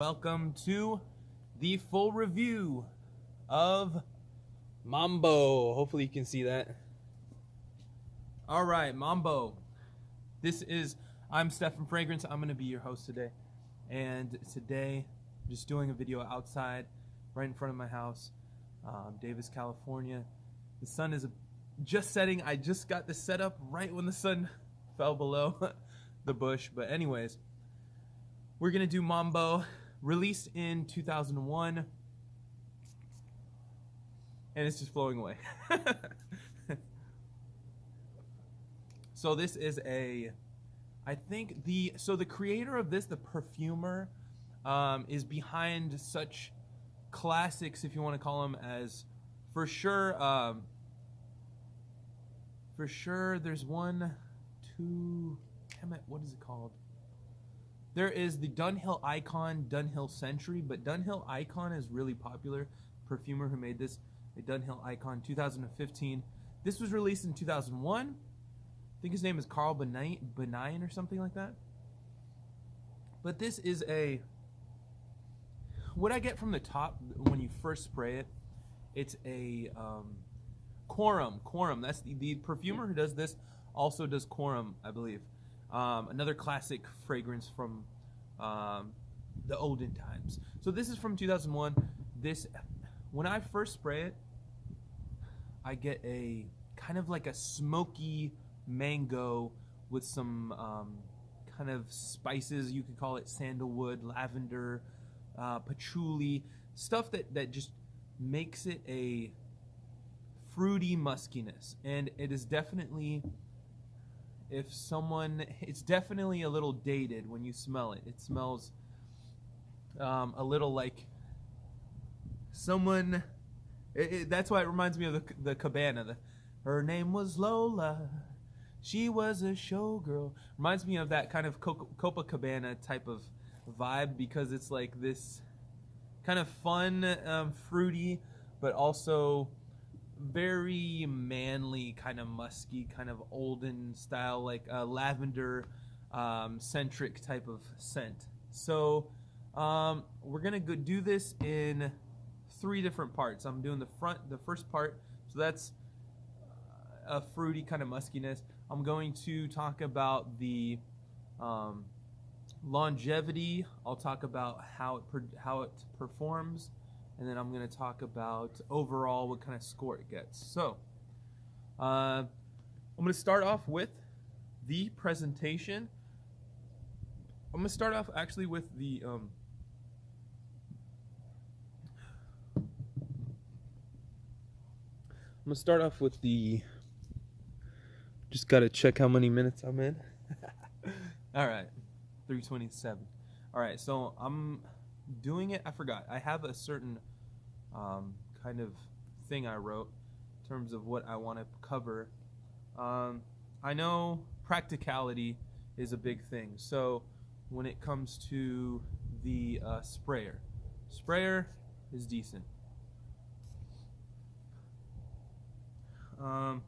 Welcome to the full review of Mambo. Hopefully you can see that. All right, Mambo. I'm Stefan Fragrance. I'm going to be your host today. And today, I'm just doing a video outside, right in front of my house, Davis, California. The sun is just setting. I just got this set up right when the sun fell below the bush. But anyways, we're going to do Mambo. Released in 2001, and it's just flowing away. So this is the creator of this, the perfumer, is behind such classics, if you want to call them, as for sure, there's one, two, damn it, what is it called? There is the Dunhill Icon, Dunhill Century, but Dunhill Icon is really popular. Perfumer who made this, a Dunhill Icon, 2015. This was released in 2001. I think his name is Carlos Benaim or something like that. But this is what I get from the top when you first spray it. It's a Quorum. That's the perfumer who does this. Also does Quorum, I believe. Another classic fragrance from the olden times. So this is from 2001. When I first spray it, I get a kind of like a smoky mango with some kind of spices. You could call it sandalwood, lavender, patchouli, stuff that just makes it a fruity muskiness. And it is definitely, it's definitely a little dated when you smell it. It smells a little like someone. That's why it reminds me of the cabana. Her name was Lola. She was a showgirl. Reminds me of that kind of Copacabana type of vibe, because it's like this kind of fun, fruity, but also very manly, kind of musky, kind of olden style, like a lavender centric type of scent. So we're gonna go do this in 3 different parts. I'm doing the first part, so that's a fruity kind of muskiness. I'm going to talk about the longevity. I'll talk about how it performs. And then I'm going to talk about overall what kind of score it gets. So, I'm going to start off with the presentation. I'm going to start off actually with the just got to check how many minutes I'm in. All right, 3:27. All right, so I'm doing it. I forgot. I have a certain kind of thing I wrote in terms of what I want to cover. I know practicality is a big thing. So when it comes to the sprayer is decent. The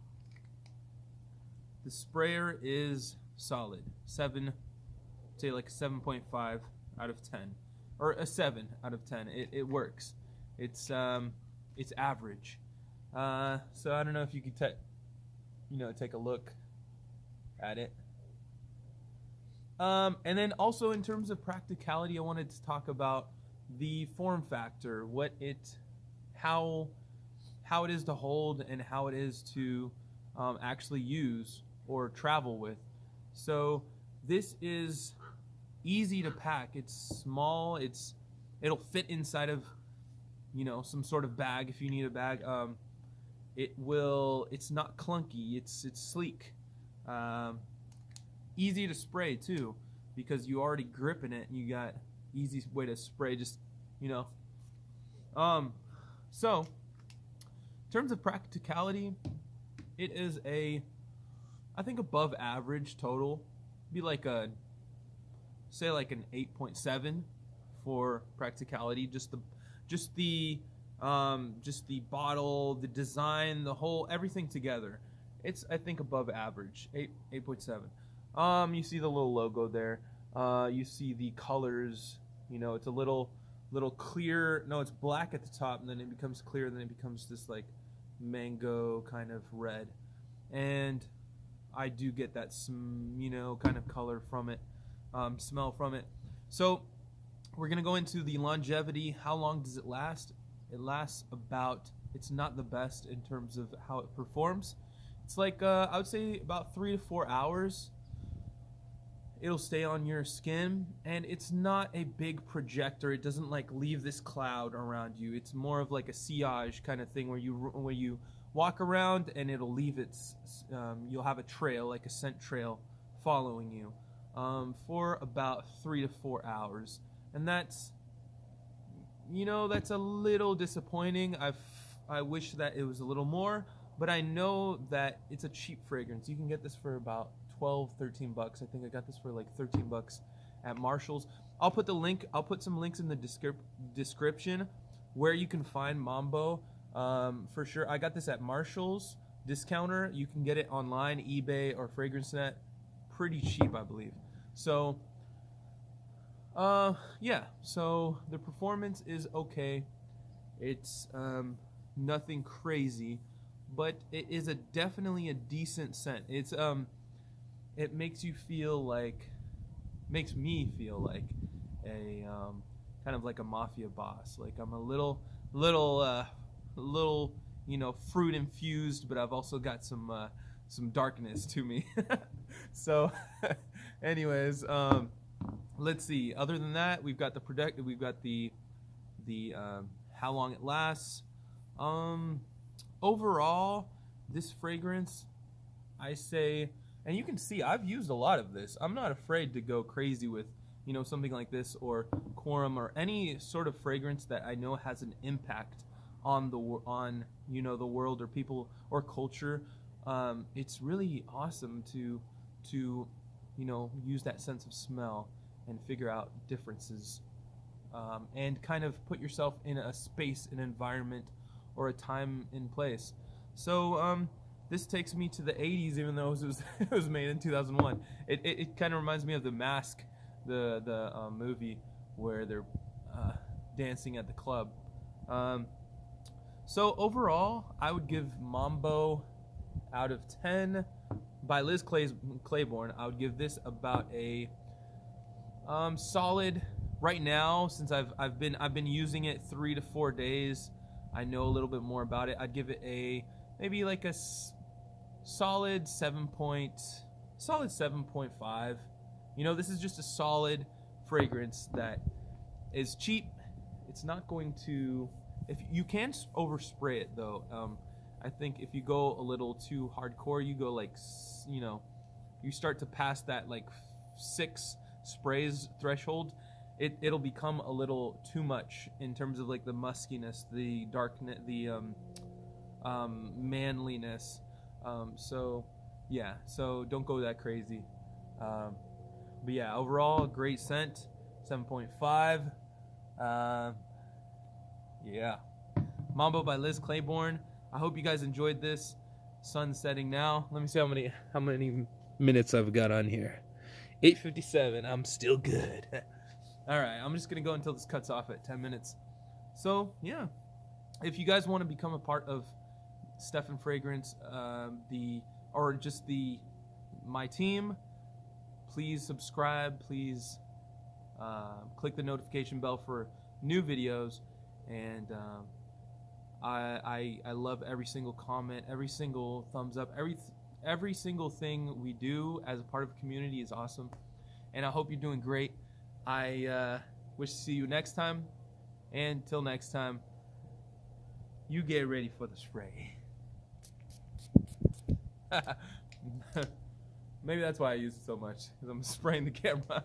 sprayer is solid. Say like 7.5 out of 10. Or a 7 out of 10. It works. It's average. So I don't know if you could take a look at it. And then also in terms of practicality, I wanted to talk about the form factor, how it is to hold and how it is to actually use or travel with. So this is easy to pack. It's small. It'll fit inside of some sort of bag if you need a bag. It's not clunky. It's sleek. Easy to spray too, because you already gripping it and you got easy way to spray. So in terms of practicality, it is I think above average total. Be like say like an 8.7 for practicality. Just the bottle, the design, everything together. It's, I think, above average. 8.7. You see the little logo there. You see the colors You know, it's a little clear. No, it's black at the top, and then it becomes clear, and then it becomes this like mango kind of red. And I do get that you know, kind of color from it, smell from it. So we're gonna go into the longevity. How long does it last? It lasts about, it's not the best in terms of how it performs. It's like I would say about 3 to 4 hours. It'll stay on your skin, and it's not a big projector. It doesn't like leave this cloud around you. It's more of like a sillage kind of thing where you walk around and it'll leave its you'll have a trail, like a scent trail, following you for about 3 to 4 hours, and that's, you know, that's a little disappointing. I wish that it was a little more, but I know that it's a cheap fragrance. You can get this for about 12, 13 bucks. I think I got this for like 13 bucks at Marshall's. I'll put some links in the description where you can find Mambo. For sure, I got this at Marshall's discounter. You can get it online, eBay or FragranceNet, pretty cheap, I believe. So yeah, so the performance is okay. It's nothing crazy, but it is definitely a decent scent. It's it makes me feel like a kind of like a mafia boss. Like I'm a little, you know, fruit infused, but I've also got some darkness to me. So, anyways, let's see. Other than that, we've got the how long it lasts. Overall, this fragrance, I say. And you can see I've used a lot of this. I'm not afraid to go crazy with, you know, something like this or Quorum or any sort of fragrance that I know has an impact on you know, the world or people or culture. It's really awesome to you know, use that sense of smell and figure out differences, and kind of put yourself in a space, an environment, or a time and place. So this takes me to the 80s, even though it was made in 2001. It kind of reminds me of The Mask, the movie where they're dancing at the club. So overall, I would give Mambo out of 10 by Liz Claiborne. I would give this about a solid. Right now, since I've been using it 3 to 4 days, I know a little bit more about it. I'd give it maybe like a solid 7.5. You know, this is just a solid fragrance that is cheap. It's not going to, if you can overspray it though. I think if you go a little too hardcore, you go like, you know, you start to pass that like 6 sprays threshold, it'll become a little too much in terms of like the muskiness, the darkness, the manliness. So yeah, so don't go that crazy. But yeah, overall great scent, 7.5. Yeah, Mambo by Liz Claiborne. I hope you guys enjoyed this. Sun's setting now. Let me see how many minutes I've got on here. 8:57. I'm still good. All right, I'm just gonna go until this cuts off at 10 minutes. So yeah, if you guys want to become a part of Stefan Fragrance, my team, please subscribe. Please click the notification bell for new videos, and I love every single comment, every single thumbs up, every single thing we do as a part of a community is awesome, and I hope you're doing great. I wish to see you next time, and till next time, you get ready for the spray. Maybe that's why I use it so much, because I'm spraying the camera.